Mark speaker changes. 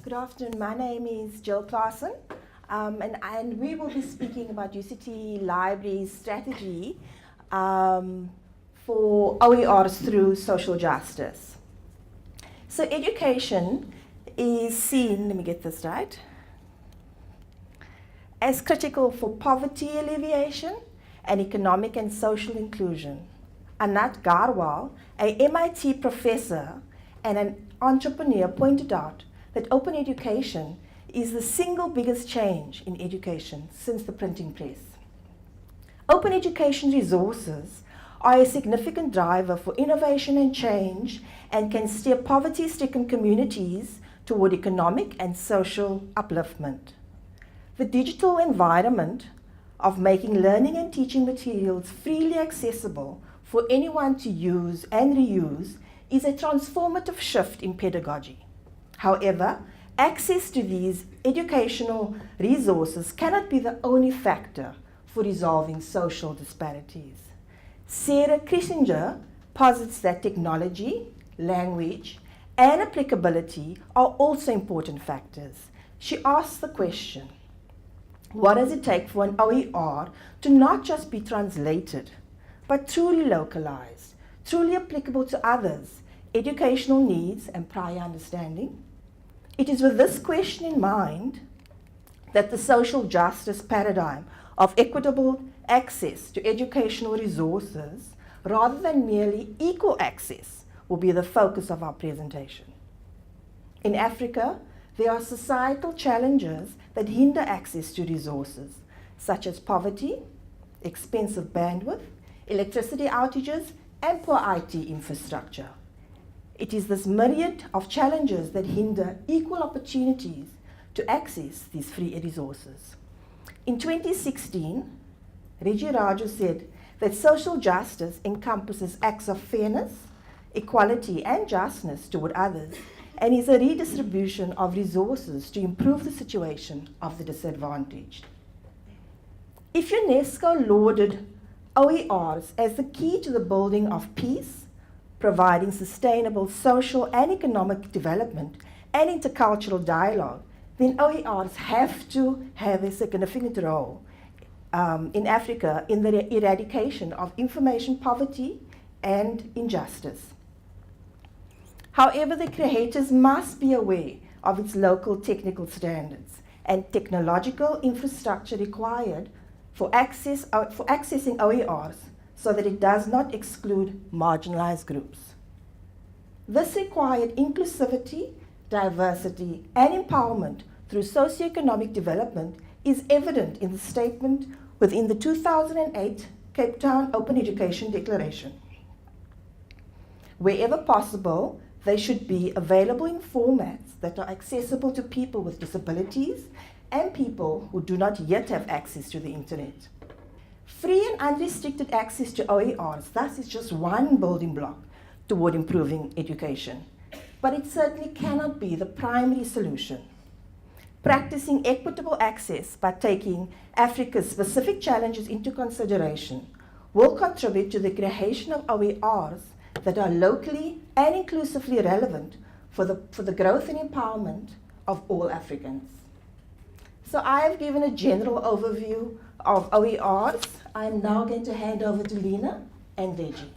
Speaker 1: Good afternoon. My name is Jill Claassen, and we will be speaking about UCT Libraries strategy for OERs through social justice. So education is seen, let me get this right, as critical for poverty alleviation and economic and social inclusion. Anat Garwal, a MIT professor and an entrepreneur, pointed out that open education is the single biggest change in education since the printing press. Open education resources are a significant driver for innovation and change and can steer poverty-stricken communities toward economic and social upliftment. The digital environment of making learning and teaching materials freely accessible for anyone to use and reuse is a transformative shift in pedagogy. However, access to these educational resources cannot be the only factor for resolving social disparities. Sarah Kissinger posits that technology, language, and applicability are also important factors. She asks the question, what does it take for an OER to not just be translated, but truly localized, truly applicable to others' educational needs and prior understanding? It is with this question in mind that the social justice paradigm of equitable access to educational resources, rather than merely equal access, will be the focus of our presentation. In Africa, there are societal challenges that hinder access to resources, such as poverty, expensive bandwidth, electricity outages, and poor IT infrastructure. It is this myriad of challenges that hinder equal opportunities to access these free resources. In 2016, Reggie Raju said that social justice encompasses acts of fairness, equality, and justness toward others, and is a redistribution of resources to improve the situation of the disadvantaged. If UNESCO lauded OERs as the key to the building of peace, providing sustainable social and economic development and intercultural dialogue, then OERs have to have a significant role in Africa in the eradication of information poverty and injustice. However, the creators must be aware of its local technical standards and technological infrastructure required for accessing OERs so that it does not exclude marginalized groups. This required inclusivity, diversity, and empowerment through socioeconomic development is evident in the statement within the 2008 Cape Town Open Education Declaration. Wherever possible, they should be available in formats that are accessible to people with disabilities and people who do not yet have access to the internet. Free and unrestricted access to OERs, thus, is just one building block toward improving education, but it certainly cannot be the primary solution. Practicing equitable access by taking Africa's specific challenges into consideration will contribute to the creation of OERs that are locally and inclusively relevant for the growth and empowerment of all Africans. So I have given a general overview of OERs. I'm now going to hand over to Lena and Reggie.